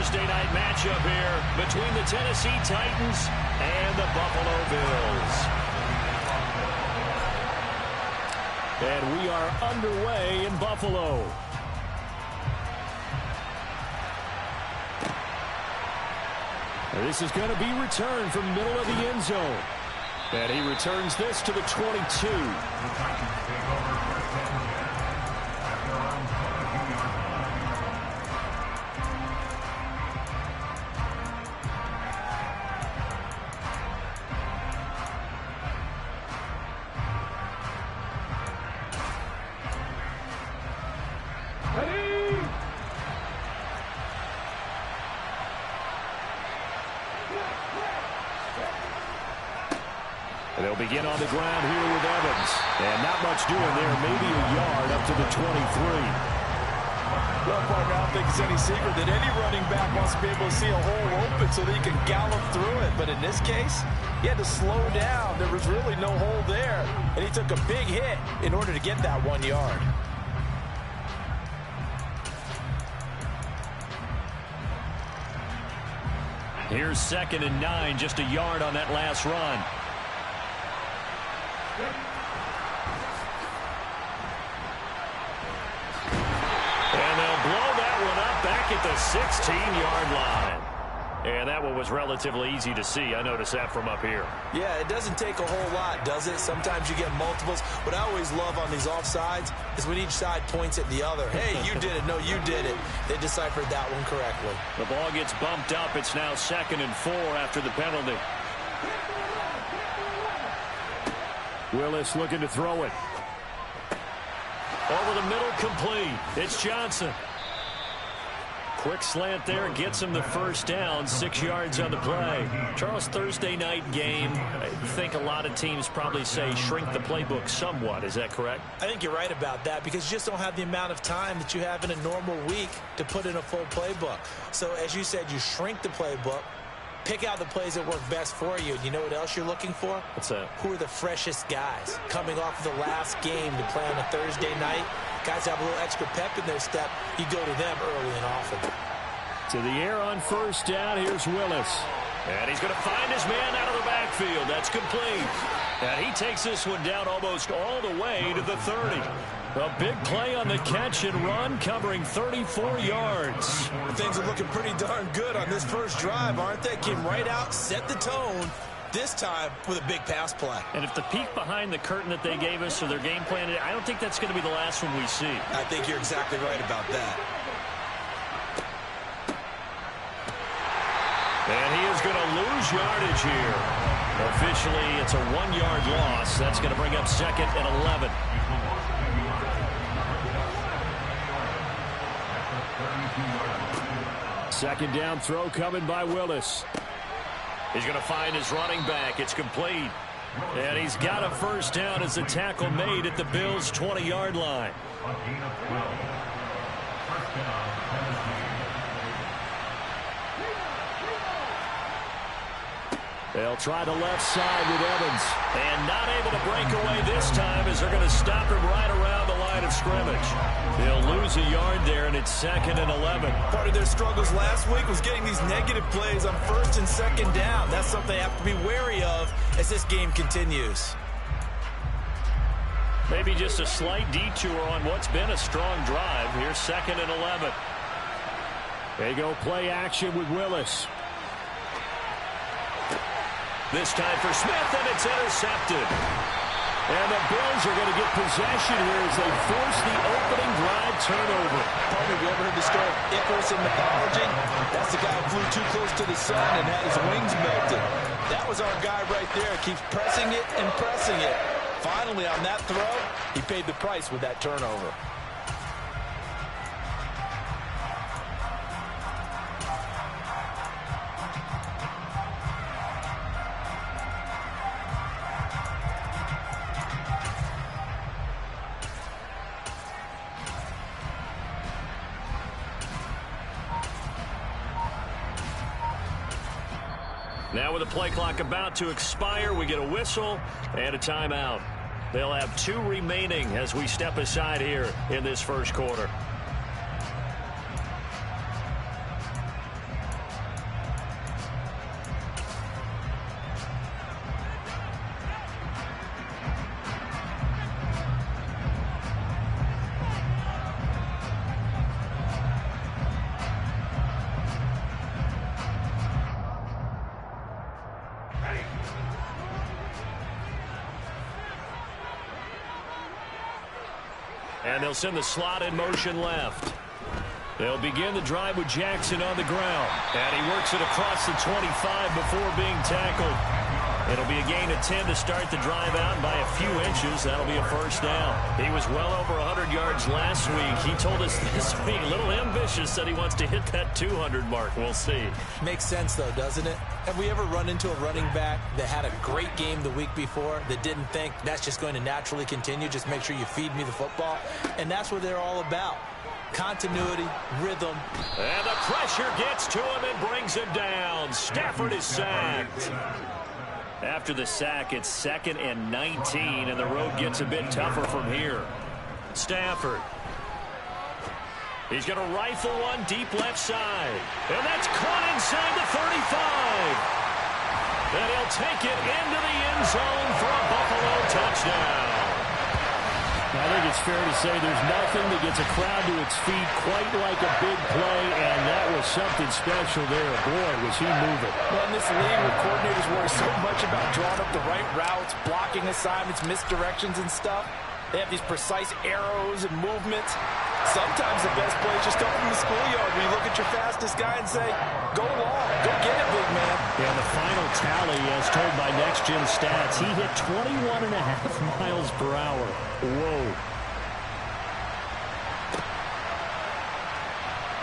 Thursday night matchup here between the Tennessee Titans and the Buffalo Bills. And we are underway in Buffalo. This is going to be returned from the middle of the end zone. And he returns this to the 22. They'll begin on the ground here with Evans. And not much doing there. Maybe a yard up to the 23. Well, partner, I don't think it's any secret that any running back wants to be able to see a hole open so that he can gallop through it. But in this case, he had to slow down. There was really no hole there. And he took a big hit in order to get that 1 yard. Here's 2nd and 9, just a yard on that last run. And they'll blow that one up back at the 16-yard line. And that one was relatively easy to see. I noticed that from up here. Yeah, it doesn't take a whole lot, does it? Sometimes you get multiples. What I always love on these offsides is when each side points at the other. Hey, you did it. No, you did it. They deciphered that one correctly. The ball gets bumped up. It's now 2nd and 4 after the penalty. Willis looking to throw it. Over the middle, complete. It's Johnson. Quick slant there, gets him the first down, 6 yards on the play. Charles, Thursday night game, I think a lot of teams probably say shrink the playbook somewhat. Is that correct? I think you're right about that because you just don't have the amount of time that you have in a normal week to put in a full playbook. So as you said, you shrink the playbook, pick out the plays that work best for you. And you know what else you're looking for? What's that? Who are the freshest guys coming off of the last game to play on a Thursday night? Guys have a little extra pep in their step. You go to them early and often. To the air on first down. Here's Willis. And he's going to find his man out of the backfield. That's complete. And he takes this one down almost all the way to the 30. A big play on the catch and run, covering 34 yards. Things are looking pretty darn good on this first drive, aren't they? Came right out, set the tone, this time with a big pass play. And if the peek behind the curtain that they gave us or their game plan, I don't think that's going to be the last one we see. I think you're exactly right about that. And he is going to lose yardage here. Officially, it's a 1-yard loss. That's going to bring up 2nd and 11. Second down throw coming by Willis. He's going to find his running back. It's complete. And he's got a first down as the tackle made at the Bills' 20-yard line. They'll try the left side with Evans. And not able to break away this time as they're going to stop him right around the line of scrimmage. They'll lose a yard there, and it's 2nd and 11. Part of their struggles last week was getting these negative plays on 1st and 2nd down. That's something they have to be wary of as this game continues. Maybe just a slight detour on what's been a strong drive. Here's 2nd and 11. They go play action with Willis. This time for Smith, and it's intercepted. And the Bills are going to get possession here as they force the opening drive turnover. Partner, you ever heard the story of Icarus in mythology? That's the guy who flew too close to the sun and had his wings melted. That was our guy right there. Keeps pressing it and pressing it. Finally, on that throw, he paid the price with that turnover. Now with the play clock about to expire, we get a whistle and a timeout. They'll have 2 remaining as we step aside here in this first quarter. And they'll send the slot in motion left. They'll begin the drive with Jackson on the ground. And he works it across the 25 before being tackled. It'll be a gain of 10 to start the drive out by a few inches. That'll be a first down. He was well over 100 yards last week. He told us this week, a little ambitious, said he wants to hit that 200 mark. We'll see. Makes sense, though, doesn't it? Have we ever run into a running back that had a great game the week before that didn't think that's just going to naturally continue? Just make sure you feed me the football. And that's what they're all about. Continuity, rhythm. And the pressure gets to him and brings him down. Stafford is sacked. After the sack, it's 2nd and 19, and the road gets a bit tougher from here. Stafford. He's going to rifle one deep left side. And that's caught inside the 35. And he'll take it into the end zone for a Buffalo touchdown. I think it's fair to say there's nothing that gets a crowd to its feet quite like a big play, and that was something special there. Boy, was he moving. Well, in this league where coordinators worry so much about drawing up the right routes, blocking assignments, misdirections and stuff, they have these precise arrows and movements. Sometimes the best plays just come from the schoolyard where you look at your fastest guy and say, go long, go get it, big man. Yeah, the final tally, as told by Next Gen Stats, he hit 21.5 miles per hour. Whoa.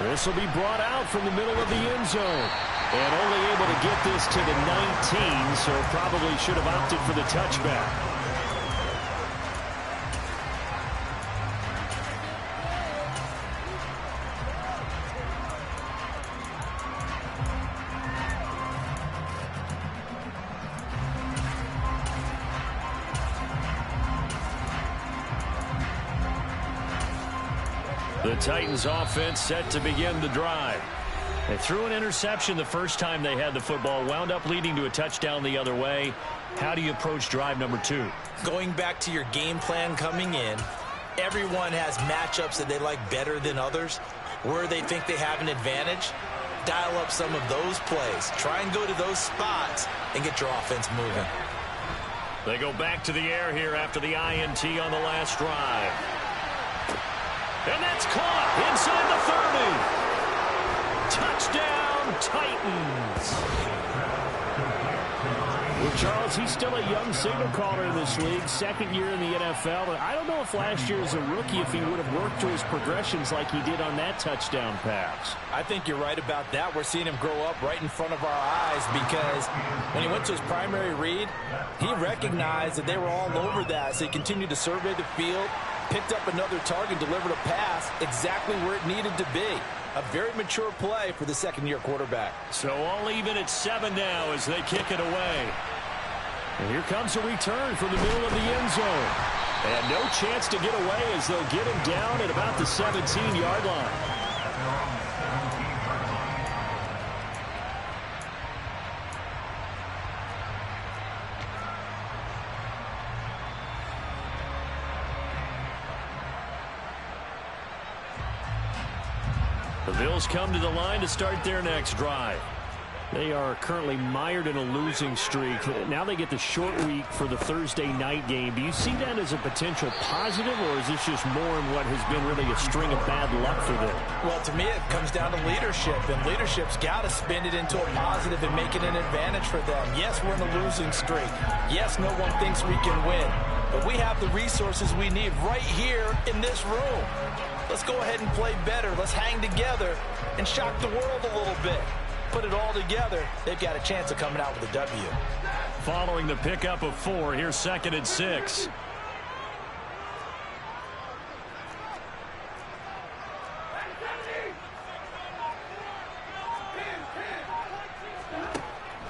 This will be brought out from the middle of the end zone. And only able to get this to the 19, so probably should have opted for the touchback. The Titans offense set to begin the drive. They threw an interception the first time they had the football, wound up leading to a touchdown the other way. How do you approach drive number 2? Going back to your game plan coming in, everyone has matchups that they like better than others. Where they think they have an advantage, dial up some of those plays. Try and go to those spots and get your offense moving. They go back to the air here after the INT on the last drive. And that's caught inside the 30. Touchdown, Titans. Well, Charles, he's still a young signal caller in this league, 2nd year in the NFL. But I don't know if last year as a rookie, if he would have worked through his progressions like he did on that touchdown pass. I think you're right about that. We're seeing him grow up right in front of our eyes because when he went to his primary read, he recognized that they were all over that. So he continued to survey the field, picked up another target, delivered a pass exactly where it needed to be. A very mature play for the 2nd-year quarterback. So all even at 7 now as they kick it away. And here comes a return from the middle of the end zone. And no chance to get away as they'll get him down at about the 17-yard line. The Bills come to the line to start their next drive. They are currently mired in a losing streak. Now they get the short week for the Thursday night game. Do you see that as a potential positive, or is this just more in what has been really a string of bad luck for them? Well, to me, it comes down to leadership, and leadership's got to spin it into a positive and make it an advantage for them. Yes, we're in a losing streak. Yes, no one thinks we can win, but we have the resources we need right here in this room. Let's go ahead and play better. Let's hang together and shock the world a little bit. Put it all together, they've got a chance of coming out with a W. Following the pickup of 4, here's 2nd and 6.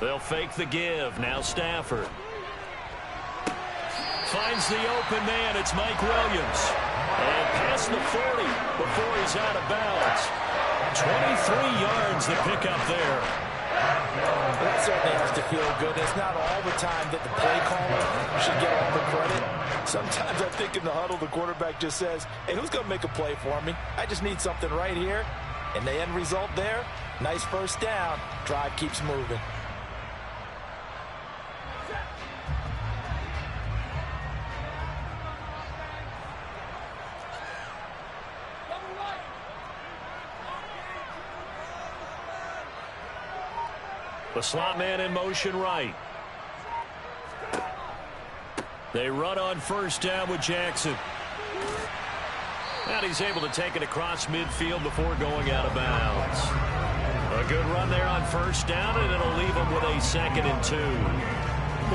They'll fake the give. Now Stafford. Finds the open man. It's Mike Williams. And past the 40 before he's out of bounds. 23 yards to pick up there. That certainly has to feel good. It's not all the time that the play caller should get all the credit. Sometimes I think in the huddle, the quarterback just says, hey, who's going to make a play for me? I just need something right here. And the end result there, nice first down. Drive keeps moving. The slot man in motion right. They run on first down with Jackson. And he's able to take it across midfield before going out of bounds. A good run there on first down, and it'll leave them with a 2nd and 2.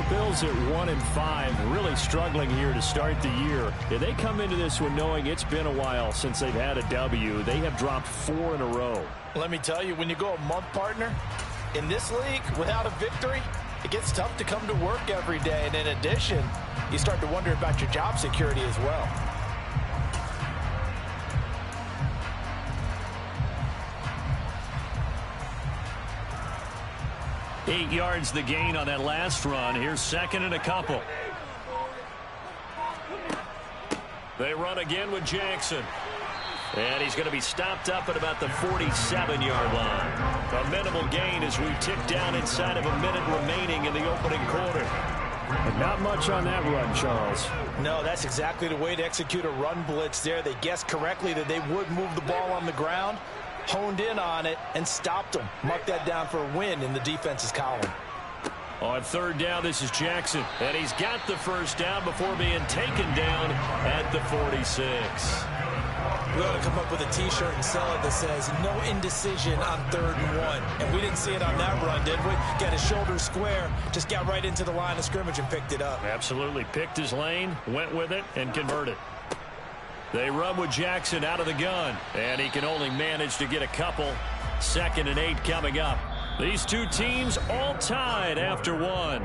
The Bills at 1-5, really struggling here to start the year. If they come into this one knowing it's been a while since they've had a W, they have dropped 4 in a row. Let me tell you, when you go a month, partner, in this league, without a victory, it gets tough to come to work every day. And in addition, you start to wonder about your job security as well. Eight yards the gain on that last run. Here's 2nd and a couple. They run again with Jackson. And he's going to be stopped up at about the 47-yard line. A minimal gain as we tick down inside of a minute remaining in the opening quarter. And not much on that run, Charles. No, that's exactly the way to execute a run blitz there. They guessed correctly that they would move the ball on the ground, honed in on it, and stopped them. Mark that down for a win in the defense's column. On 3rd down, this is Jackson. And he's got the first down before being taken down at the 46. We ought to come up with a T-shirt and sell it that says, no indecision on 3rd and 1. And we didn't see it on that run, did we? Got his shoulders square, just got right into the line of scrimmage and picked it up. Absolutely. Picked his lane, went with it, and converted. They run with Jackson out of the gun, and he can only manage to get a couple. 2nd and 8 coming up. These two teams all tied after 1.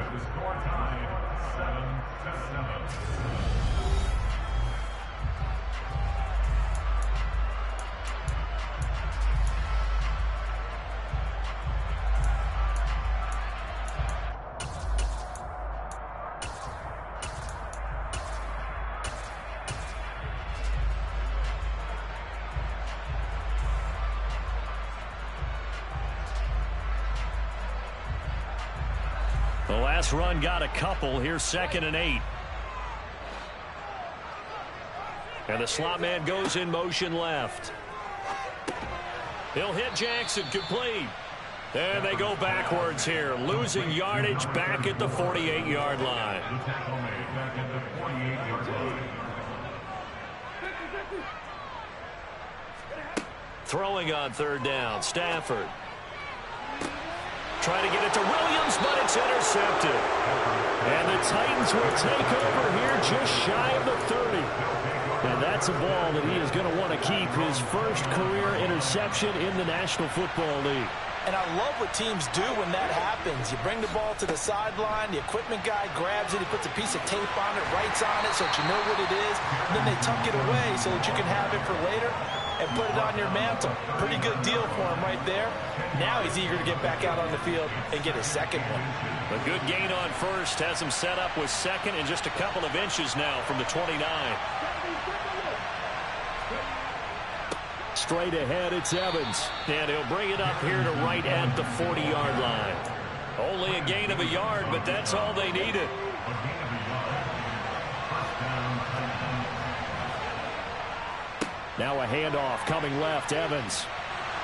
The last run got a couple. Here's 2nd and 8. And the slot man goes in motion left. He'll hit Jackson, complete. And they go backwards here, losing yardage back at the 48-yard line. Throwing on 3rd down, Stafford. Trying to get it to Williams, but it's intercepted. And the Titans will take over here just shy of the 30. And that's a ball that he is going to want to keep, his first career interception in the National Football League. And I love what teams do when that happens. You bring the ball to the sideline, the equipment guy grabs it, he puts a piece of tape on it, writes on it so that you know what it is, and then they tuck it away so that you can have it for later and put it on your mantle. Pretty good deal for him right there. Now he's eager to get back out on the field and get his 2nd one. A good gain on first has him set up with 2nd and just a couple of inches now from the 29. Straight ahead, it's Evans. And he'll bring it up here to right at the 40-yard line. Only a gain of a yard, but that's all they needed. Now a handoff coming left, Evans.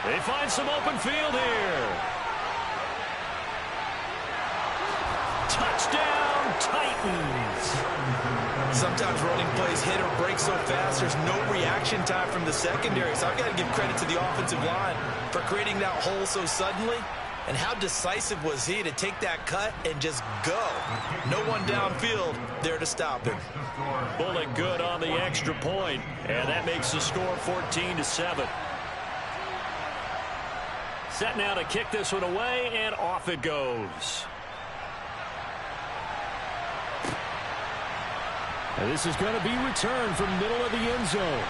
They find some open field here. Touchdown, Titans. Sometimes running plays hit or break so fast, there's no reaction time from the secondary. So I've got to give credit to the offensive line for creating that hole so suddenly. And how decisive was he to take that cut and just go? No one downfield there to stop him. Bullet good on the extra point, and that makes the score 14-7. Set now to kick this one away, and off it goes. And this is going to be returned from middle of the end zone.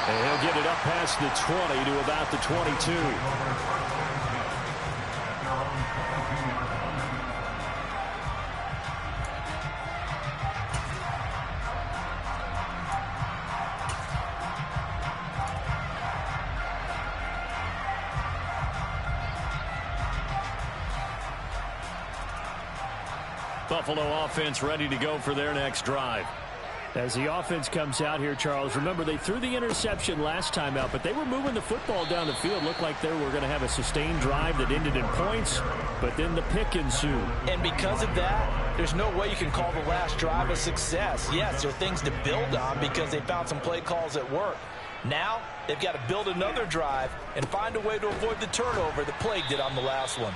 And he'll get it up past the 20 to about the 22. Buffalo offense ready to go for their next drive. As the offense comes out here, Charles, remember they threw the interception last time out, but they were moving the football down the field. Looked like they were going to have a sustained drive that ended in points, but then the pick ensued. And because of that, there's no way you can call the last drive a success. Yes, there are things to build on because they found some play calls that work. Now, they've got to build another drive and find a way to avoid the turnover that plagued it on the last one.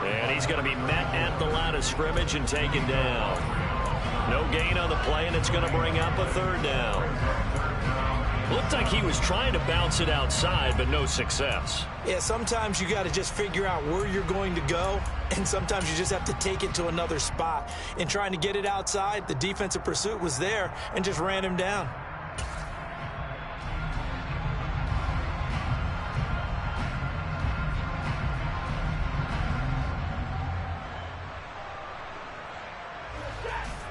And he's going to be met at the line of scrimmage and taken down. No gain on the play, and it's going to bring up a third down. Looked like he was trying to bounce it outside, but no success. Yeah, sometimes you got to just figure out where you're going to go, and sometimes you just have to take it to another spot. In trying to get it outside, the defensive pursuit was there and just ran him down.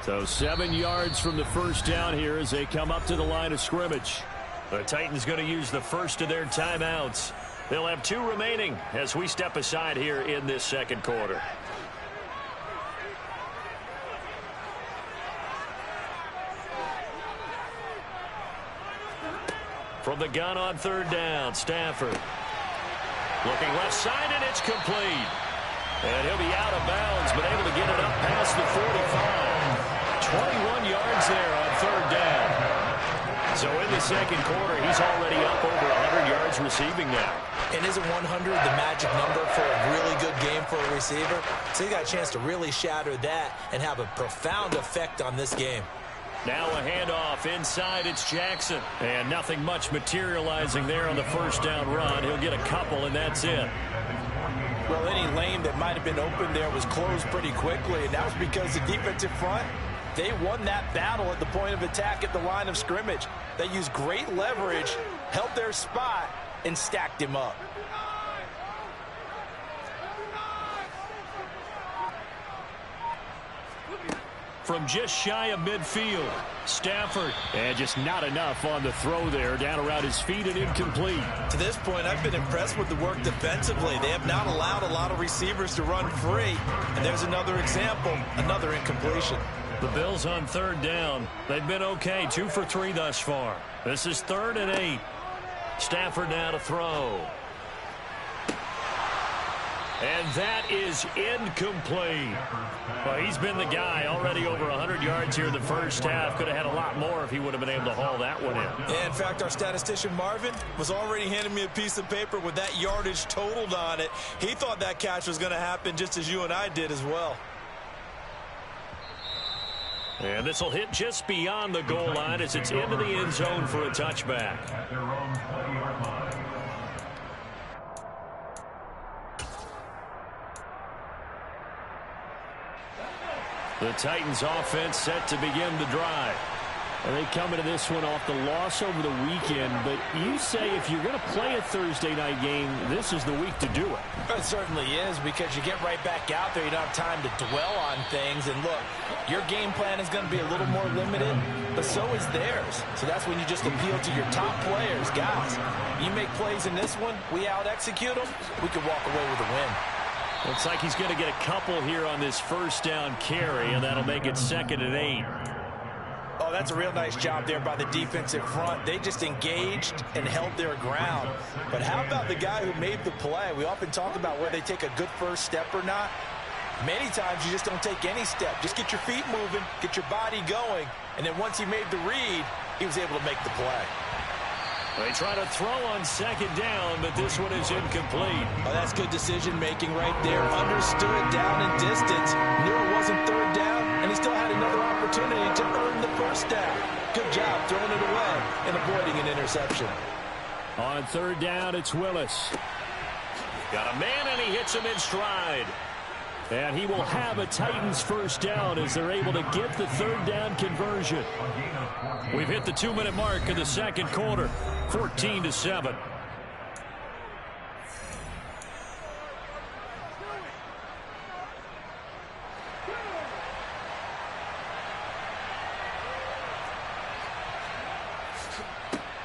So 7 yards from the first down here as they come up to the line of scrimmage. The Titans going to use the first of their timeouts. They'll have 2 remaining as we step aside here in this second quarter. From the gun on third down, Stafford. Looking left side, and it's complete. And he'll be out of bounds, but able to get it up past the 45. 21 yards there on third down. So in the second quarter, he's already up over 100 yards receiving now. And isn't 100 the magic number for a really good game for a receiver? So he got a chance to really shatter that and have a profound effect on this game. Now a handoff inside. It's Jackson. And nothing much materializing there on the first down run. He'll get a couple, and that's it. Well, any lane that might have been open there was closed pretty quickly, and that was because the defensive front, they won that battle at the point of attack at the line of scrimmage. They used great leverage, held their spot, and stacked him up. From just shy of midfield, Stafford. And just not enough on the throw there. Down around his feet and incomplete. To this point, I've been impressed with the work defensively. They have not allowed a lot of receivers to run free. And there's another example, another incompletion. The Bills on third down. They've been okay, 2 for 3 thus far. This is 3rd and 8. Stafford now to throw. And that is incomplete. Well, he's been the guy already over 100 yards here in the first half. Could have had a lot more if he would have been able to haul that one in. Yeah, in fact, our statistician Marvin was already handing me a piece of paper with that yardage totaled on it. He thought that catch was going to happen just as you and I did as well. And this will hit just beyond the goal line as it's into the end zone for a touchback. The Titans offense set to begin the drive. Well, they come into this one off the loss over the weekend, but you say if you're going to play a Thursday night game, this is the week to do it. It certainly is, because you get right back out there. You don't have time to dwell on things. And look, your game plan is going to be a little more limited, but so is theirs. So that's when you just appeal to your top players. Guys, you make plays in this one, we out-execute them, we could walk away with a win. Looks like he's going to get a couple here on this first down carry, and that'll make it 2nd and 8. Oh, that's a real nice job there by the defensive front. They just engaged and held their ground. But how about the guy who made the play? We often talk about whether they take a good first step or not. Many times you just don't take any step. Just get your feet moving, get your body going, and then once he made the read, he was able to make the play. They try to throw on 2nd down, but this one is incomplete. Oh, that's good decision-making right there. Understood down and distance. Knew it wasn't 3rd down, and he still had another opportunity to earn the first down. Good job throwing it away and avoiding an interception. On 3rd down, it's Willis. Got a man, and he hits him in stride. And he will have a Titans first down as they're able to get the 3rd down conversion. We've hit the 2-minute mark in the second quarter, 14-7.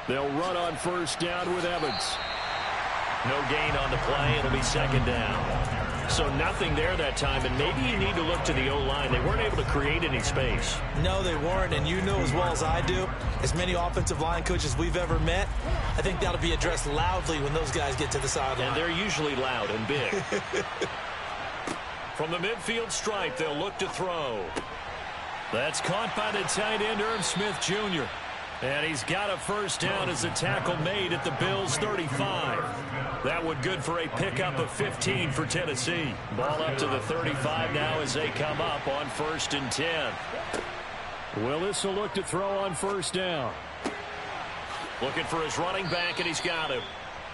They'll run on first down with Evans. No gain on the play. It'll be 2nd down. So nothing there that time, and maybe you need to look to the O-line. They weren't able to create any space. No, they weren't, and you know as well as I do, as many offensive line coaches we've ever met, I think that'll be addressed loudly when those guys get to the sideline. And they're usually loud and big. From the midfield stripe, they'll look to throw. That's caught by the tight end, Irv Smith Jr. And he's got a first down as a tackle made at the Bills' 35. That would good for a pickup of 15 for Tennessee. Ball up to the 35 now as they come up on 1st and 10. Willis will look to throw on first down. Looking for his running back, and he's got him.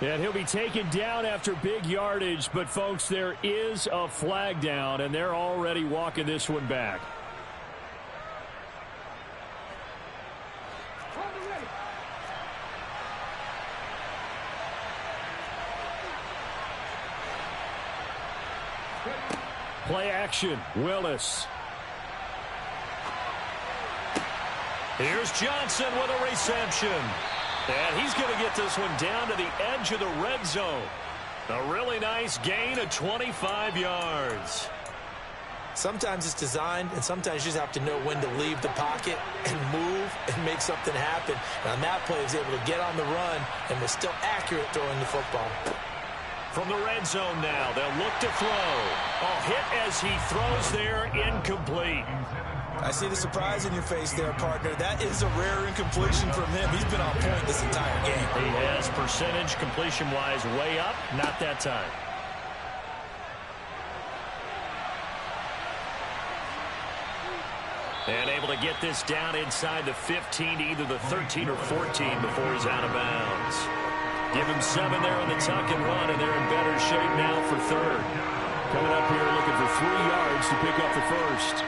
And he'll be taken down after big yardage. But, folks, there is a flag down, and they're already walking this one back. Play action, Willis. Here's Johnson with a reception. And he's going to get this one down to the edge of the red zone. A really nice gain of 25 yards. Sometimes it's designed, and sometimes you just have to know when to leave the pocket and move and make something happen. And on that play, he was able to get on the run and was still accurate throwing the football. From the red zone now, they'll look to throw. A hit as he throws there, incomplete. I see the surprise in your face there, partner. That is a rare incompletion from him. He's been on point this entire game. He has percentage completion-wise way up, not that time. And able to get this down inside the 15 to either the 13 or 14 before he's out of bounds. Give him 7 there on the tuck and run, and they're in better shape now for 3rd. Coming up here looking for 3 yards to pick up the first.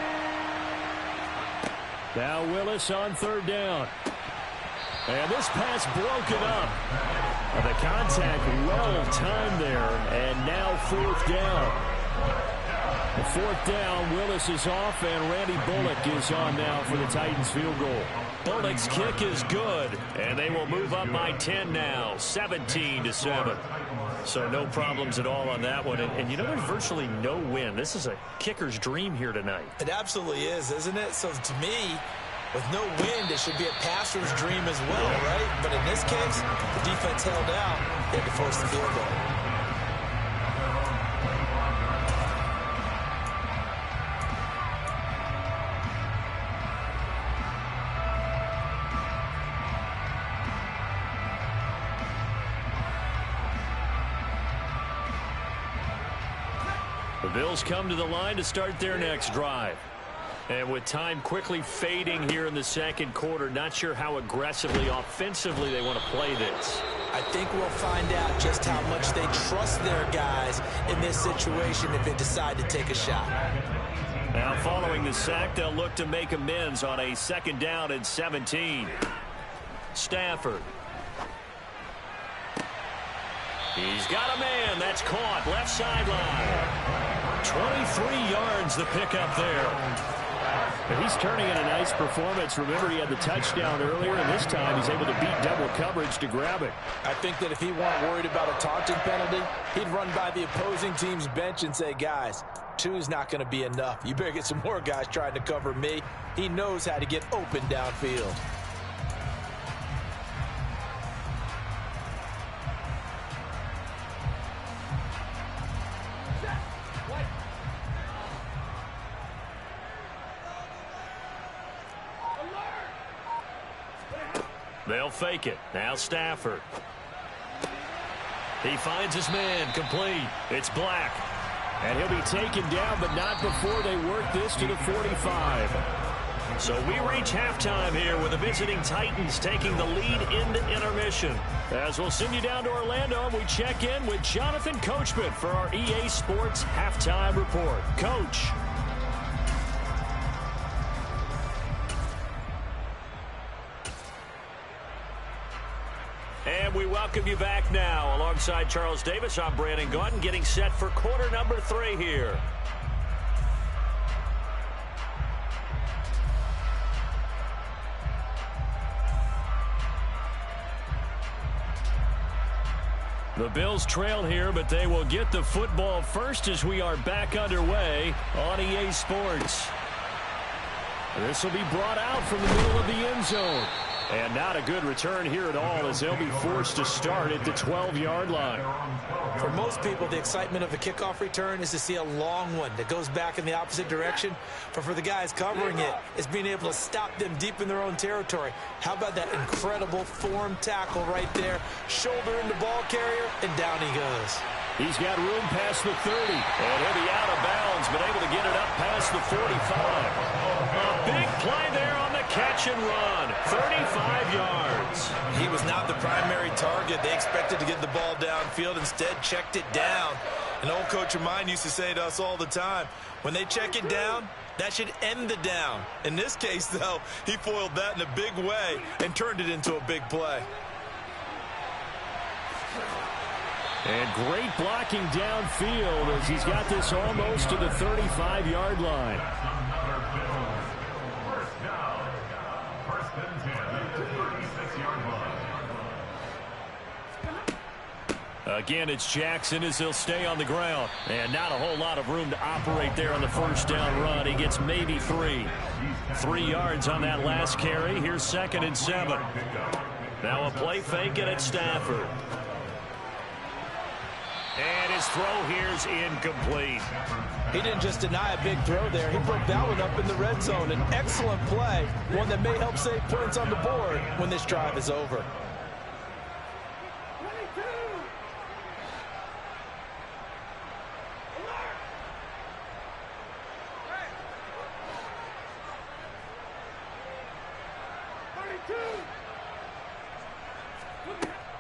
Now Willis on 3rd down. And this pass broken up. The contact well timed there, and now 4th down. The 4th down, Willis is off, and Randy Bullock is on now for the Titans field goal. Bullock's kick is good, and they will move up by 10 now, 17-7. So no problems at all on that one. And you know, there's virtually no wind. This is a kicker's dream here tonight. It absolutely is, isn't it? So to me, with no wind, it should be a passer's dream as well, right? But in this case, the defense held out. They had to force the field goal. The Bills come to the line to start their next drive. And with time quickly fading here in the 2nd quarter, not sure how aggressively, offensively they want to play this. I think we'll find out just how much they trust their guys in this situation if they decide to take a shot. Now following the sack, they'll look to make amends on a 2nd down and 17. Stafford. He's got a man. That's caught. Left sideline. 23 yards the pickup there. And he's turning in a nice performance. Remember, he had the touchdown earlier, and this time he's able to beat double coverage to grab it. I think that if he weren't worried about a taunting penalty, he'd run by the opposing team's bench and say, guys, 2's not going to be enough. You better get some more guys trying to cover me. He knows how to get open downfield. They'll fake it. Now Stafford. He finds his man. Complete. It's Black. And he'll be taken down, but not before they work this to the 45. So we reach halftime here with the visiting Titans taking the lead into intermission. As we'll send you down to Orlando, we check in with Jonathan Coachman for our EA Sports Halftime Report. Coach. And we welcome you back now. Alongside Charles Davis, I'm Brandon Gaudin, getting set for quarter number 3 here. The Bills trail here, but they will get the football first as we are back underway on EA Sports. This will be brought out from the middle of the end zone. And not a good return here at all as they'll be forced to start at the 12-yard line. For most people, the excitement of a kickoff return is to see a long one that goes back in the opposite direction. But for the guys covering it, it's being able to stop them deep in their own territory. How about that incredible form tackle right there? Shoulder in the ball carrier, and down he goes. He's got room past the 30, and he'll be out of bounds, but able to get it up past the 45. A big play there on the catch and run, 35 yards. He was not the primary target. They expected to get the ball downfield, instead checked it down. An old coach of mine used to say to us all the time, when they check it down, that should end the down. In this case, though, he foiled that in a big way and turned it into a big play. And great blocking downfield as he's got this almost to the 35-yard line. Again, it's Jackson as he'll stay on the ground. And not a whole lot of room to operate there on the first down run. He gets maybe 3. 3 yards on that last carry. Here's 2nd and 7. Now a play fake, and it's Stafford. And his throw here's incomplete. He didn't just deny a big throw there. He broke that one up in the red zone. An excellent play, one that may help save points on the board when this drive is over.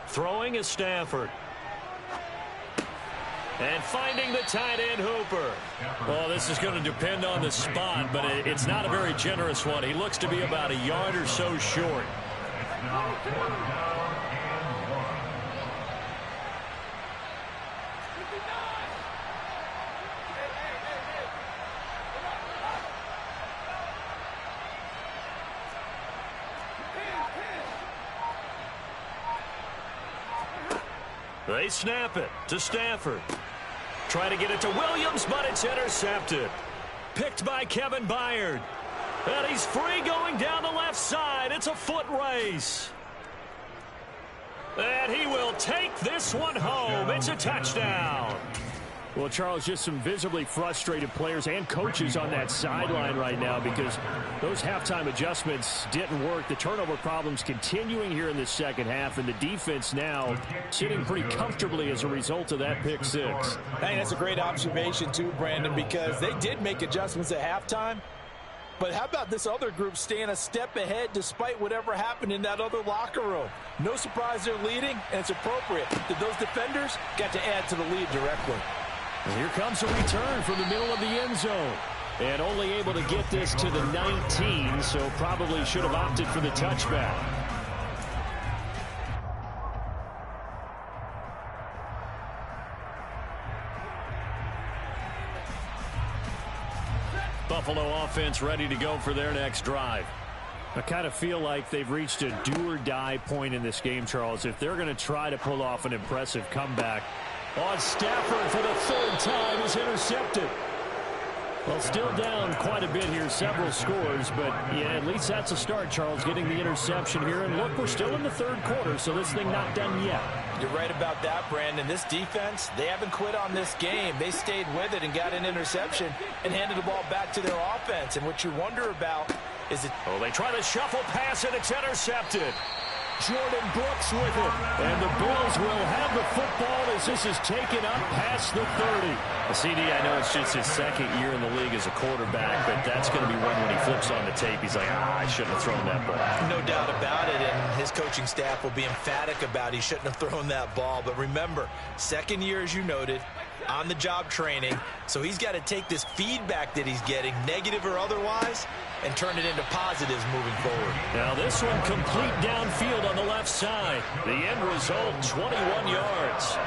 Throwing is Stafford. And finding the tight end, Hooper. Well, this is going to depend on the spot, but it's not a very generous one. He looks to be about a yard or so short. They snap it to Stafford. Trying to get it to Williams, but it's intercepted. Picked by Kevin Byard. And he's free going down the left side. It's a foot race. And he will take this one home. It's a touchdown. Well, Charles, just some visibly frustrated players and coaches on that sideline right now because those halftime adjustments didn't work. The turnover problems continuing here in the second half, and the defense now sitting pretty comfortably as a result of that pick six. Hey, that's a great observation too, Brandon, because they did make adjustments at halftime. But how about this other group staying a step ahead despite whatever happened in that other locker room? No surprise they're leading, and it's appropriate that those defenders got to add to the lead directly. And here comes a return from the middle of the end zone. And only able to get this to the 19, so probably should have opted for the touchback. Buffalo offense ready to go for their next drive. I kind of feel like they've reached a do-or-die point in this game, Charles. If they're going to try to pull off an impressive comeback, on Stafford for the third time is intercepted. Well, still down quite a bit here, several scores, but yeah, at least that's a start, Charles, getting the interception here. And look, we're still in the third quarter, so this thing not done yet. You're right about that, Brandon. This defense, they haven't quit on this game. They stayed with it and got an interception and handed the ball back to their offense. And what you wonder about is it... Oh, they try to shuffle pass, and it's intercepted. Jordan Brooks with it. And the Bills will have the football as this is taken up past the 30. CD, I know it's just his second year in the league as a quarterback, but that's going to be one when he flips on the tape. He's like, I shouldn't have thrown that ball. No doubt about it, and his coaching staff will be emphatic about he shouldn't have thrown that ball. But remember, second year, as you noted, on-the-job training, so he's got to take this feedback that he's getting, negative or otherwise, and turn it into positives moving forward. Now this one complete downfield on the left side. The end result, 21 yards.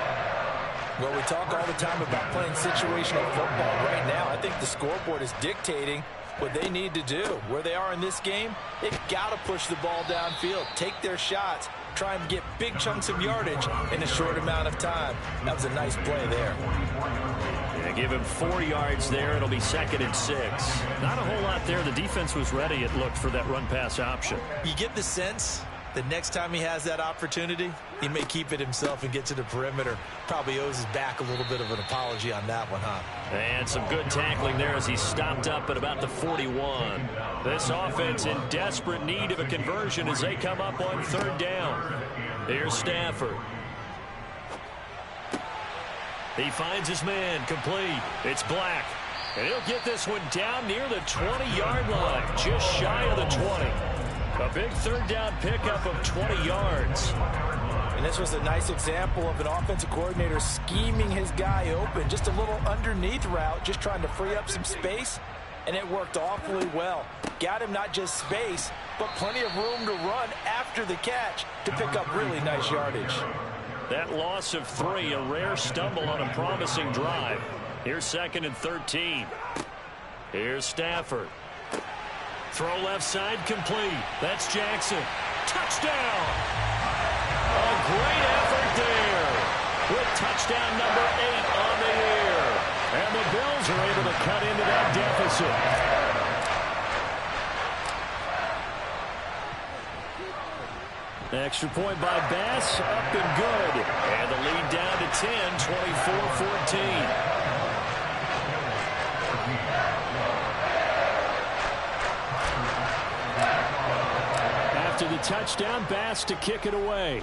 Well, we talk all the time about playing situational football. Right now, I think the scoreboard is dictating what they need to do. Where they are in this game, they've got to push the ball downfield, take their shots, trying to get big chunks of yardage in a short amount of time. That was a nice play there. Yeah, give him 4 yards there. It'll be 2nd and 6. Not a whole lot there. The defense was ready, it looked, for that run-pass option. You get the sense that next time he has that opportunity, he may keep it himself and get to the perimeter. Probably owes his back a little bit of an apology on that one, huh? And some good tackling there as he stopped up at about the 41. This offense in desperate need of a conversion as they come up on 3rd down. Here's Stafford. He finds his man, complete. It's Black. And he'll get this one down near the 20-yard line, just shy of the 20. A big 3rd down pickup of 20 yards. And this was a nice example of an offensive coordinator scheming his guy open. Just a little underneath route, just trying to free up some space. And it worked awfully well. Got him not just space, but plenty of room to run after the catch to pick up really nice yardage. That loss of 3, a rare stumble on a promising drive. Here's 2nd and 13. Here's Stafford. Throw left side, complete. That's Jackson. Touchdown! A great effort there with touchdown number 8 on the year. And the Bills are able to cut into that deficit. Extra point by Bass, up and good. And the lead down to 10, 24-14. After the touchdown, Bass to kick it away.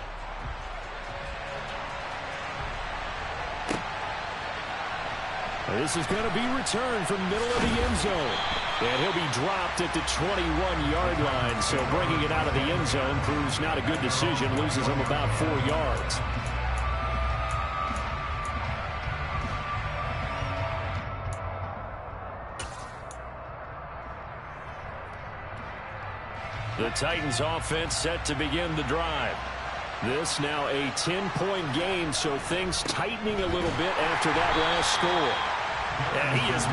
This is going to be returned from the middle of the end zone. And he'll be dropped at the 21-yard line. So bringing it out of the end zone proves not a good decision. Loses him about 4 yards. The Titans offense set to begin the drive. This now a 10-point game, so things tightening a little bit after that last score. And he is...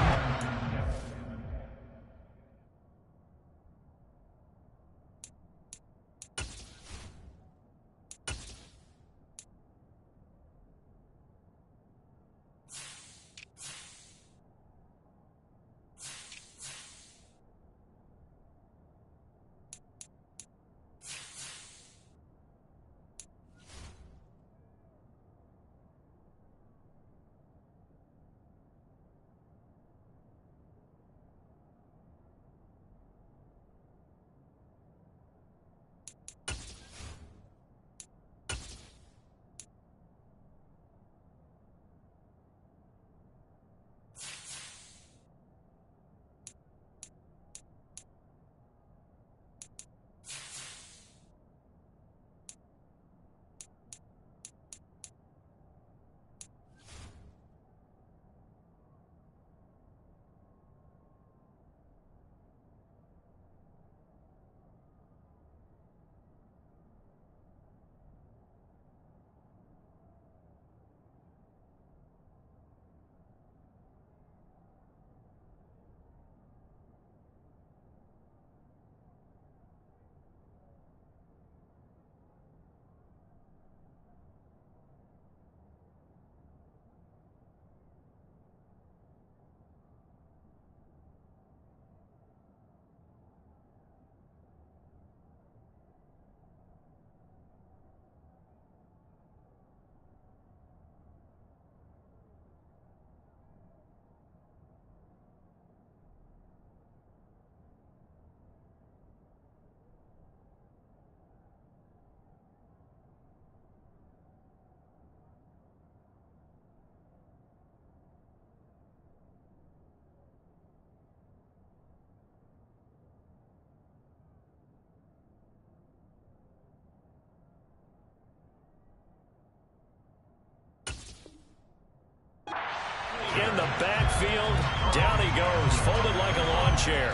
in the backfield. Down he goes, folded like a lawn chair.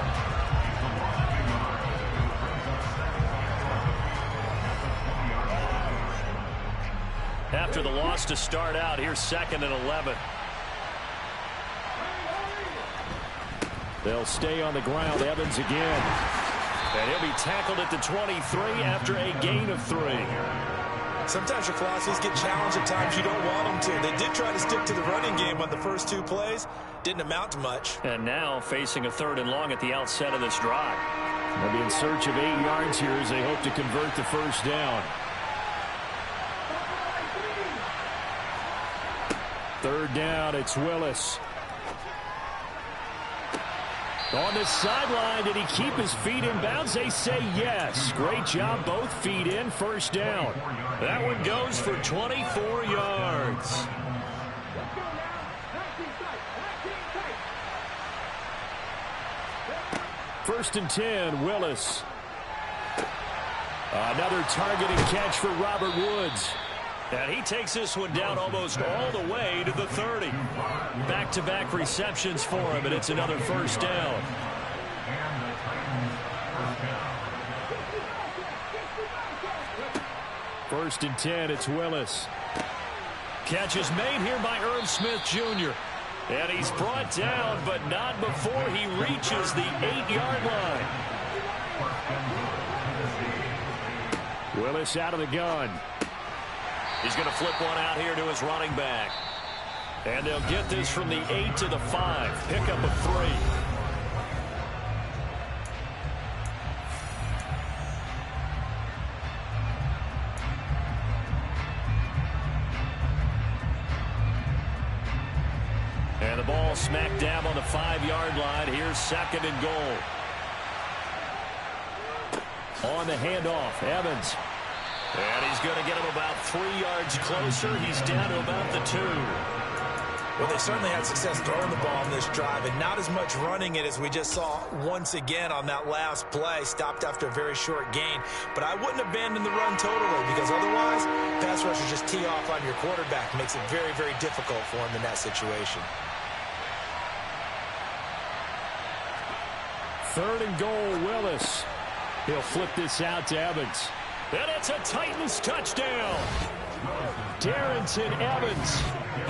After the loss to start out, here's 2nd and 11. They'll stay on the ground. Evans again. And he'll be tackled at the 23 after a gain of 3. Sometimes your philosophies get challenged at times you don't want them to. They did try to stick to the running game on the first 2 plays. Didn't amount to much. And now facing a 3rd and long at the outset of this drive. They'll be in search of 8 yards here as they hope to convert the first down. 3rd down, it's Willis. On the sideline, did he keep his feet in bounds? They say yes. Great job, both feet in, first down. That one goes for 24 yards. First and 10, Willis. Another targeted catch for Robert Woods. And he takes this one down almost all the way to the 30. Back-to-back receptions for him, and it's another first down. First and 10, it's Willis. Catch is made here by Irv Smith Jr. And he's brought down, but not before he reaches the 8-yard line. Willis out of the gun. He's going to flip one out here to his running back. And they'll get this from the 8 to the 5. Pickup of 3. And the ball smack dab on the 5-yard line. Here's 2nd and goal. On the handoff, Evans. And he's going to get him about 3 yards closer. He's down to about the 2. Well, they certainly had success throwing the ball on this drive, and not as much running it as we just saw once again on that last play. Stopped after a very short gain. But I wouldn't abandon the run totally, because otherwise, pass rushers just tee off on your quarterback. Makes it very, very difficult for him in that situation. 3rd and goal, Willis. He'll flip this out to Evans. And it's a Titans touchdown. Darrynton Evans.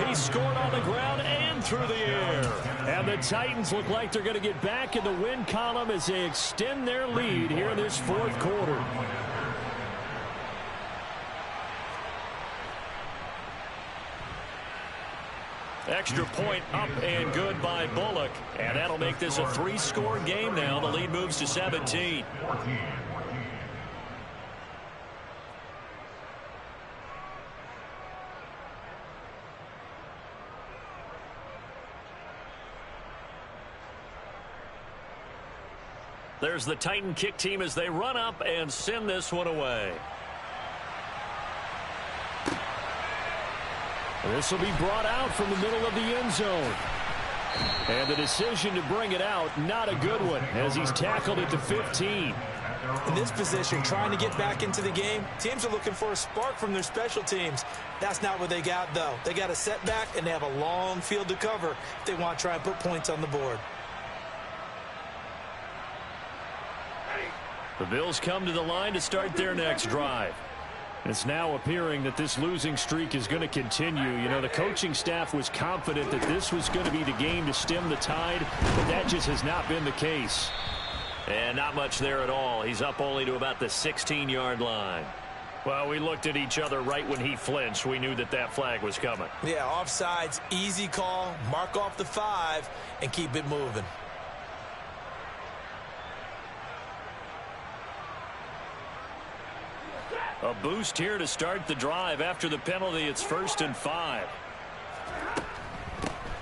He scored on the ground and through the air. And the Titans look like they're going to get back in the win column as they extend their lead here in this 4th quarter. Extra point up and good by Bullock. And that'll make this a 3-score game now. The lead moves to 17. There's the Titan kick team as they run up and send this one away. This will be brought out from the middle of the end zone. And the decision to bring it out, not a good one, as he's tackled at the 15. In this position, trying to get back into the game, teams are looking for a spark from their special teams. That's not what they got, though. They got a setback, and they have a long field to cover if they want to try and put points on the board. The Bills come to the line to start their next drive. It's now appearing that this losing streak is going to continue. You know, the coaching staff was confident that this was going to be the game to stem the tide, but that just has not been the case. And not much there at all. He's up only to about the 16-yard line. Well, we looked at each other right when he flinched. We knew that that flag was coming. Yeah, offsides, easy call, mark off the 5, and keep it moving. A boost here to start the drive. After the penalty, it's 1st and 5.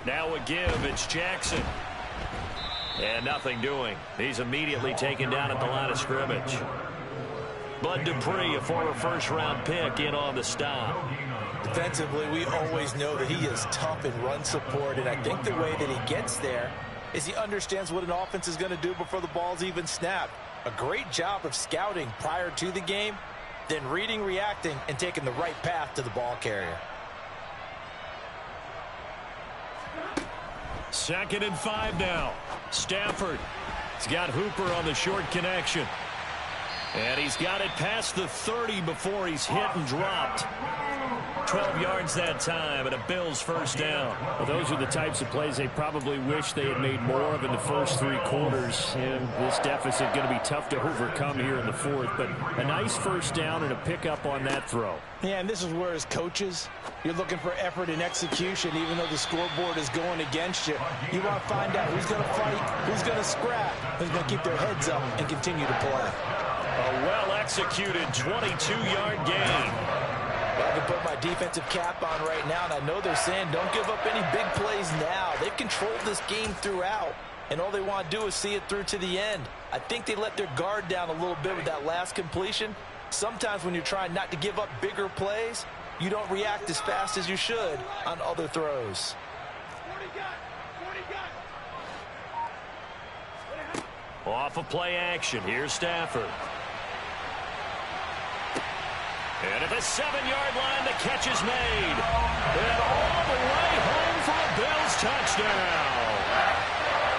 Now a give. It's Jackson. And nothing doing. He's immediately taken down at the line of scrimmage. Bud Dupree, a former first-round pick, in on the stop. Defensively, we always know that he is tough in run support, and I think the way that he gets there is he understands what an offense is going to do before the ball's even snapped. A great job of scouting prior to the game, then reading, reacting, and taking the right path to the ball carrier. 2nd and 5 now. Stafford. He's got Hooper on the short connection. And he's got it past the 30 before he's hit and dropped. 12 yards that time, and a Bills first down. Well, those are the types of plays they probably wish they had made more of in the first 3 quarters. And this deficit going to be tough to overcome here in the fourth. But a nice first down and a pickup on that throw. Yeah, and this is where as coaches, you're looking for effort and execution, even though the scoreboard is going against you. You want to find out who's going to fight, who's going to scrap, who's going to keep their heads up and continue to play. A well-executed 22-yard gain. Well, I can put my defensive cap on right now, and I know they're saying don't give up any big plays now. They've controlled this game throughout, and all they want to do is see it through to the end. I think they let their guard down a little bit with that last completion. Sometimes when you're trying not to give up bigger plays, you don't react as fast as you should on other throws. Off of play action, here's Stafford. And at the 7-yard line, the catch is made. And all the way home for a Bills touchdown.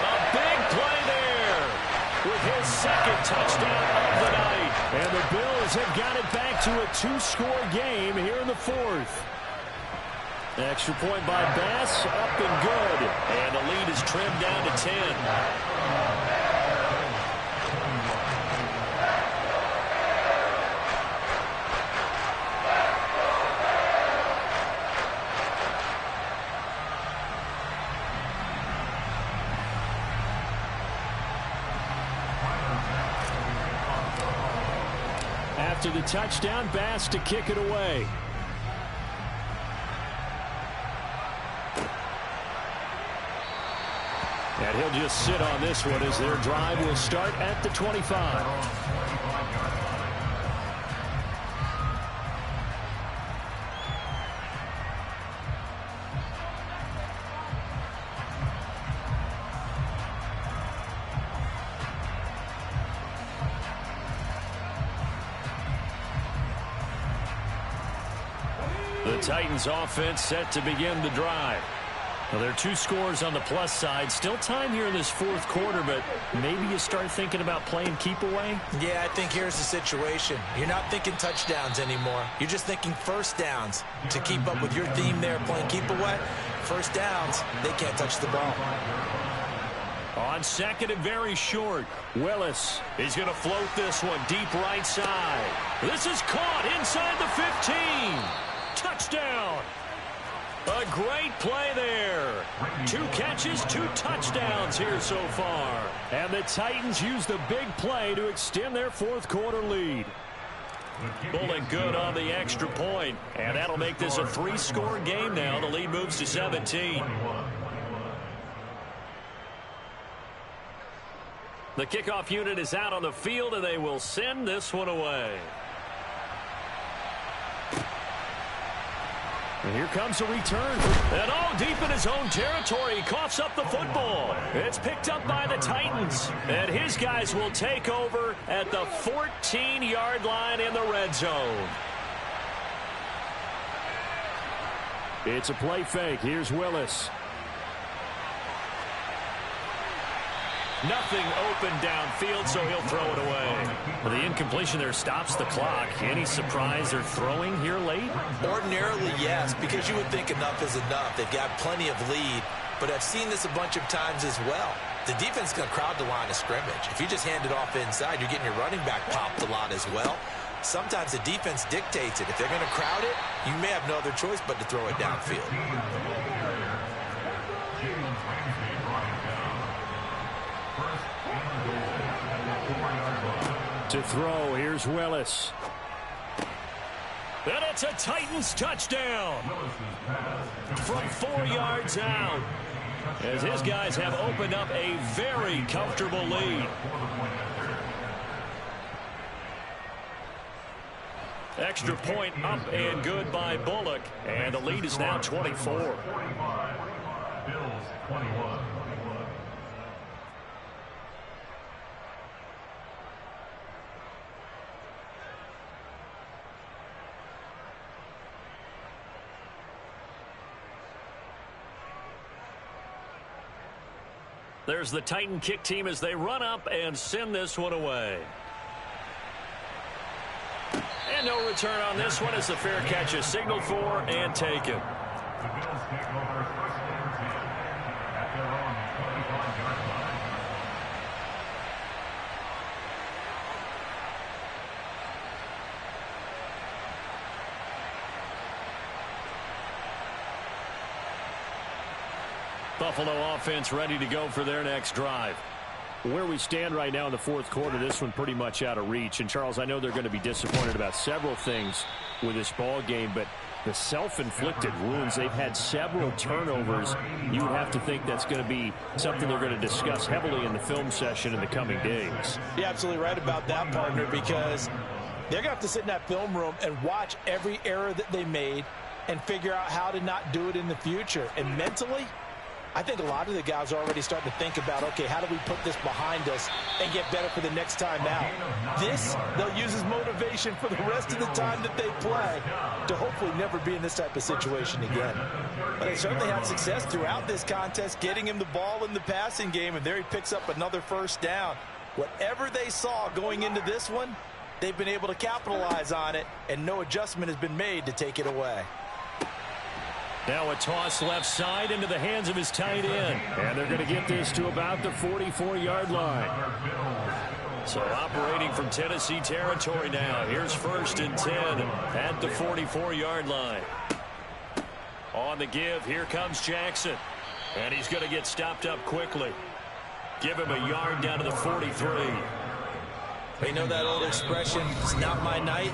A big play there with his second touchdown of the night. And the Bills have got it back to a 2-score game here in the fourth. Extra point by Bass, up and good. And the lead is trimmed down to 10. After the touchdown, Bass to kick it away. And he'll just sit on this one as their drive will start at the 25. The Titans offense set to begin the drive. Well, there are 2 scores on the plus side. Still time here in this fourth quarter, but maybe you start thinking about playing keep away? Yeah, I think here's the situation. You're not thinking touchdowns anymore. You're just thinking first downs. To keep up with your theme there, playing keep away, first downs, they can't touch the ball. On second and very short, Willis. He's going to float this one deep right side. This is caught inside the 15. Touchdown. A great play there. 2 catches, 2 touchdowns here so far. And the Titans use the big play to extend their fourth quarter lead. Pulling good on the extra point. And that'll make this a 3-score game now. The lead moves to 17. The kickoff unit is out on the field, and they will send this one away. And here comes a return. And deep in his own territory, he coughs up the football. It's picked up by the Titans. And his guys will take over at the 14-yard line in the red zone. It's a play fake. Here's Willis. Nothing open downfield, so he'll throw it away. Well, the incompletion there stops the clock. Any surprise they're throwing here late? Ordinarily, yes, because you would think enough is enough. They've got plenty of lead, but I've seen this a bunch of times as well. The defense is going to crowd the line of scrimmage. If you just hand it off inside, you're getting your running back popped a lot as well. Sometimes the defense dictates it. If they're going to crowd it, you may have no other choice but to throw it downfield. To throw, here's Willis. And it's a Titans touchdown from 4 yards out, as his guys have opened up a very comfortable lead. Extra point up and good by Bullock, and the lead is now 24. Bills 21. There's the Titan kick team as they run up and send this one away. And no return on this one as the fair catch is signaled for and taken. The Bills take over 1st and 10 at their own 25-yard line. Buffalo offense ready to go for their next drive. Where we stand right now in the fourth quarter, this one pretty much out of reach. And, Charles, I know they're going to be disappointed about several things with this ball game, but the self-inflicted wounds, they've had several turnovers. You would have to think that's going to be something they're going to discuss heavily in the film session in the coming days. You're absolutely right about that, partner, because they're going to have to sit in that film room and watch every error that they made and figure out how to not do it in the future. And mentally, I think a lot of the guys are already starting to think about, okay, how do we put this behind us and get better for the next time out? This, they'll use as motivation for the rest of the time that they play to hopefully never be in this type of situation again. But they certainly had success throughout this contest, getting him the ball in the passing game, and there he picks up another first down. Whatever they saw going into this one, they've been able to capitalize on it, and no adjustment has been made to take it away. Now a toss left side into the hands of his tight end. And they're going to get this to about the 44-yard line. So operating from Tennessee territory now. Here's 1st and 10 at the 44-yard line. On the give, here comes Jackson. And he's going to get stopped up quickly. Give him a yard down to the 43. You know that old expression, it's not my night?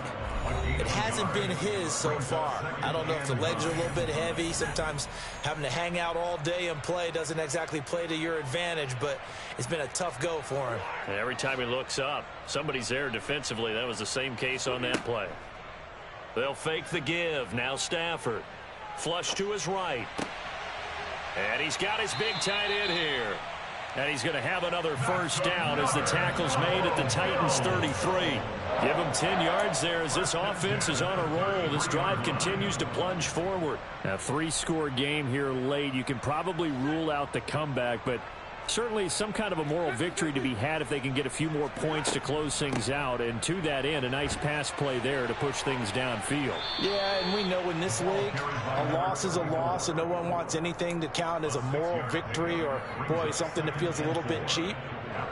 It hasn't been his so far. I don't know if the legs are a little bit heavy. Sometimes having to hang out all day and play doesn't exactly play to your advantage, but it's been a tough go for him. And every time he looks up, somebody's there defensively. That was the same case on that play. They'll fake the give. Now Stafford. Flush to his right. And he's got his big tight end here. And he's going to have another first down as the tackle's made at the Titans 33. Give him 10 yards there as this offense is on a roll. This drive continues to plunge forward. A 3-score game here late. You can probably rule out the comeback, but certainly some kind of a moral victory to be had if they can get a few more points to close things out. And to that end, a nice pass play there to push things downfield. Yeah, and we know in this league, a loss is a loss, and no one wants anything to count as a moral victory or, boy, something that feels a little bit cheap.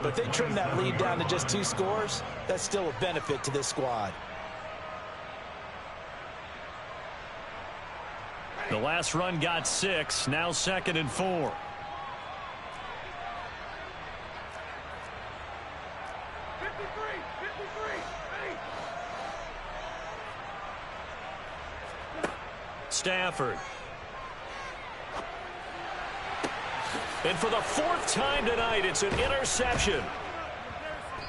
But if they trim that lead down to just 2 scores, that's still a benefit to this squad. The last run got 6, now 2nd and 4. Stafford. And for the 4th time tonight, it's an interception.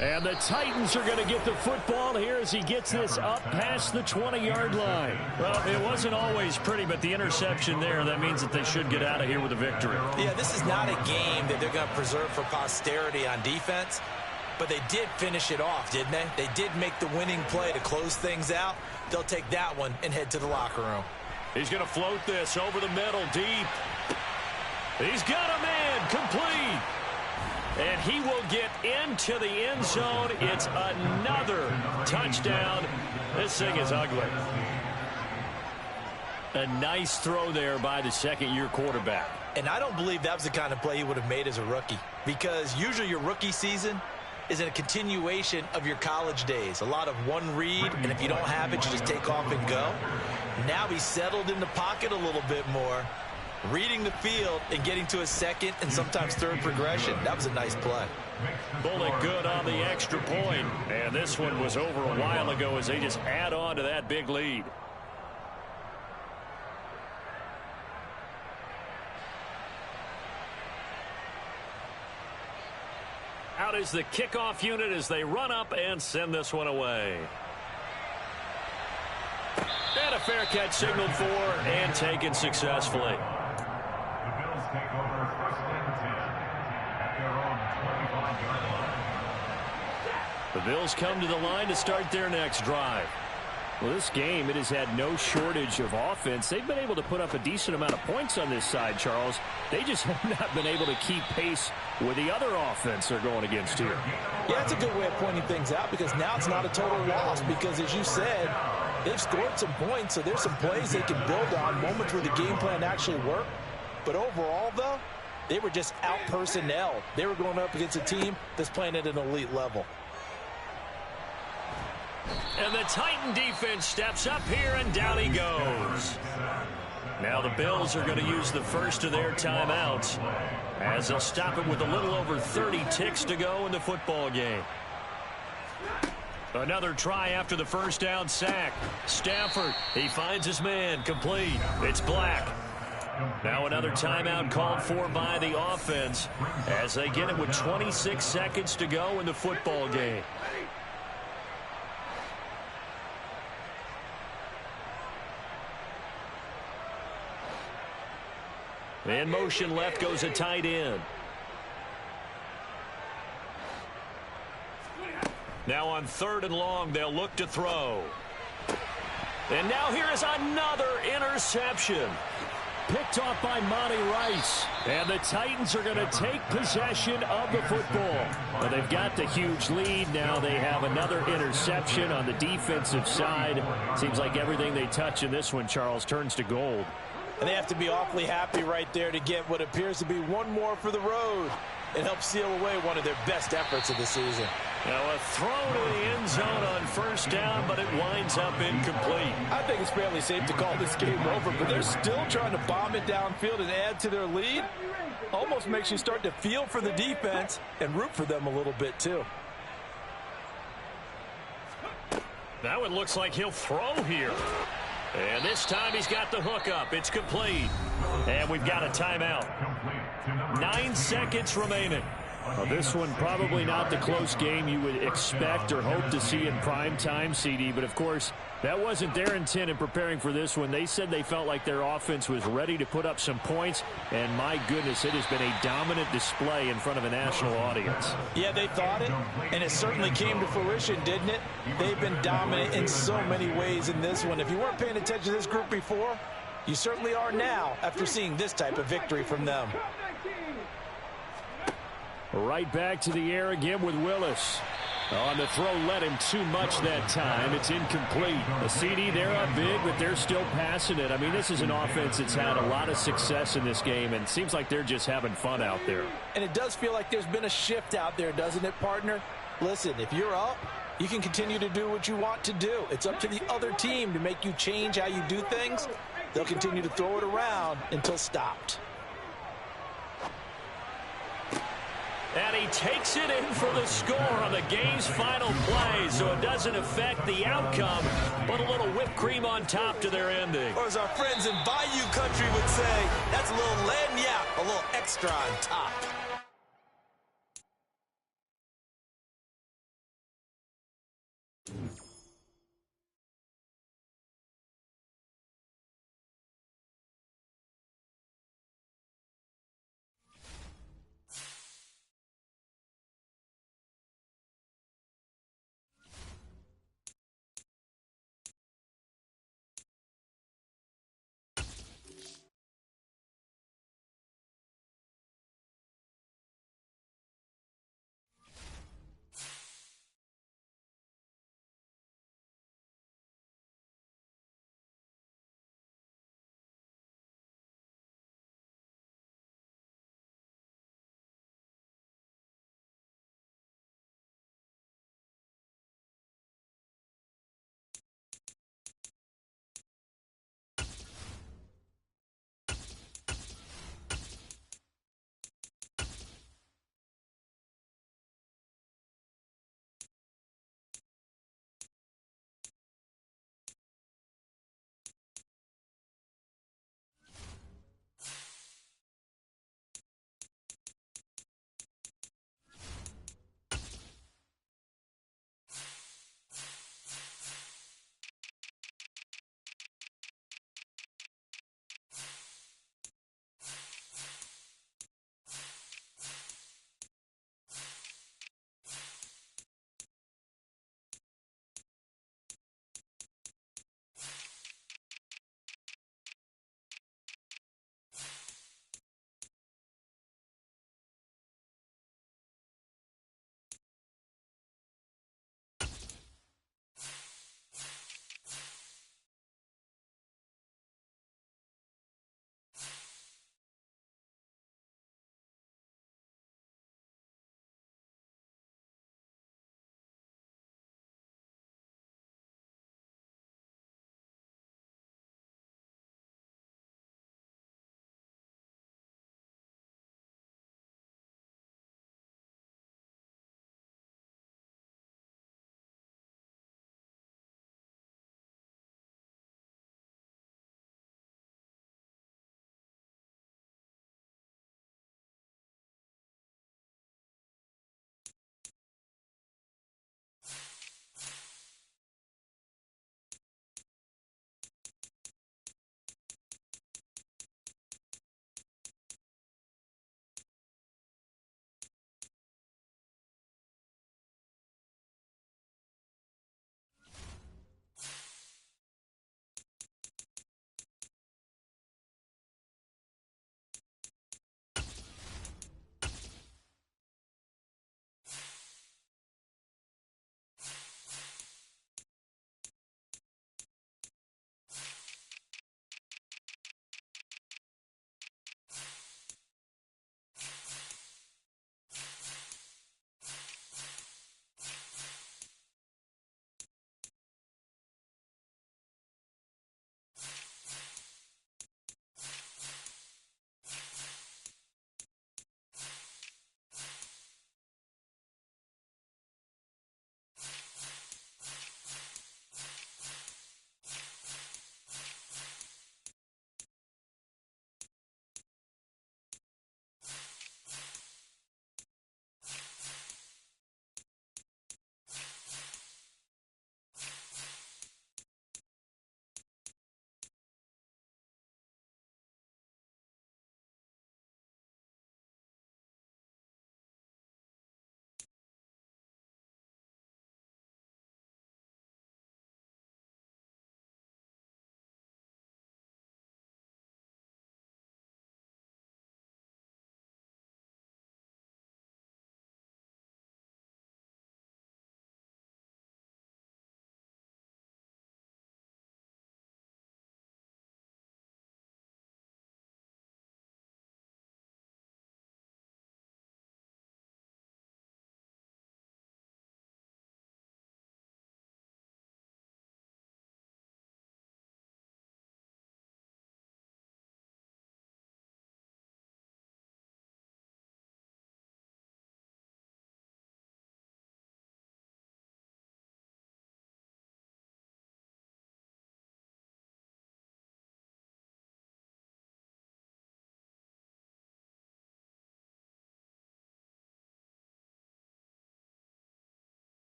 And the Titans are going to get the football here as he gets this up past the 20-yard line. Well, it wasn't always pretty, but the interception there, that means that they should get out of here with a victory. Yeah, this is not a game that they're going to preserve for posterity on defense, but they did finish it off, didn't they? They did make the winning play to close things out. They'll take that one and head to the locker room. He's going to float this over the middle, deep. He's got a man, complete. And he will get into the end zone. It's another touchdown. This thing is ugly. A nice throw there by the second-year quarterback. And I don't believe that was the kind of play he would have made as a rookie, because usually your rookie season is a continuation of your college days. A lot of one read, and if you don't have it, you just take off and go. Now he's settled in the pocket a little bit more, reading the field and getting to a second and sometimes third progression. That was a nice play. Bullock good on the extra point. And this one was over a while ago as they just add on to that big lead. Out is the kickoff unit as they run up and send this one away. And a fair catch signaled for and taken successfully. The Bills take over 1st and 10 at their own 25-yard line. The Bills come to the line to start their next drive. Well, this game, it has had no shortage of offense. They've been able to put up a decent amount of points on this side, Charles. They just have not been able to keep pace with the other offense they're going against here. Yeah, that's a good way of pointing things out because now it's not a total loss because, as you said, they've scored some points, so there's some plays they can build on, moments where the game plan actually worked. But overall, though, they were just out-personnel. They were going up against a team that's playing at an elite level. And the Titan defense steps up here, and down he goes. Now the Bills are going to use the first of their timeouts as they'll stop it with a little over 30 ticks to go in the football game. Another try after the first down sack. Stafford, he finds his man, complete. It's Black. Now another timeout called for by the offense as they get it with 26 seconds to go in the football game. In motion left goes a tight end. Now on 3rd and long, they'll look to throw. And now here is another interception. Picked off by Monty Rice. And the Titans are going to take possession of the football. But they've got the huge lead. Now they have another interception on the defensive side. Seems like everything they touch in this one, Charles, turns to gold. And they have to be awfully happy right there to get what appears to be one more for the road. It helps seal away one of their best efforts of the season. Now a throw to the end zone on 1st down, but it winds up incomplete. I think it's fairly safe to call this game over, but they're still trying to bomb it downfield and add to their lead. Almost makes you start to feel for the defense and root for them a little bit too. Now it looks like he'll throw here. And this time he's got the hook up. It's complete. And we've got a timeout. 9 seconds remaining. Well, this one probably not the close game you would expect or hope to see in prime time, CD. But, of course, that wasn't their intent in preparing for this one. They said they felt like their offense was ready to put up some points. And, my goodness, it has been a dominant display in front of a national audience. Yeah, they thought it, and it certainly came to fruition, didn't it? They've been dominant in so many ways in this one. If you weren't paying attention to this group before, you certainly are now after seeing this type of victory from them. Right back to the air again with Willis. On the throw, led him too much that time. It's incomplete. A CD, they're up big, but they're still passing it. I mean, this is an offense that's had a lot of success in this game, and it seems like they're just having fun out there. And it does feel like there's been a shift out there, doesn't it, partner? Listen, if you're up, you can continue to do what you want to do. It's up to the other team to make you change how you do things. They'll continue to throw it around until stopped. And he takes it in for the score on the game's final play, so it doesn't affect the outcome, but a little whipped cream on top to their ending. Or as our friends in Bayou Country would say, that's a little lagniappe, a little extra on top.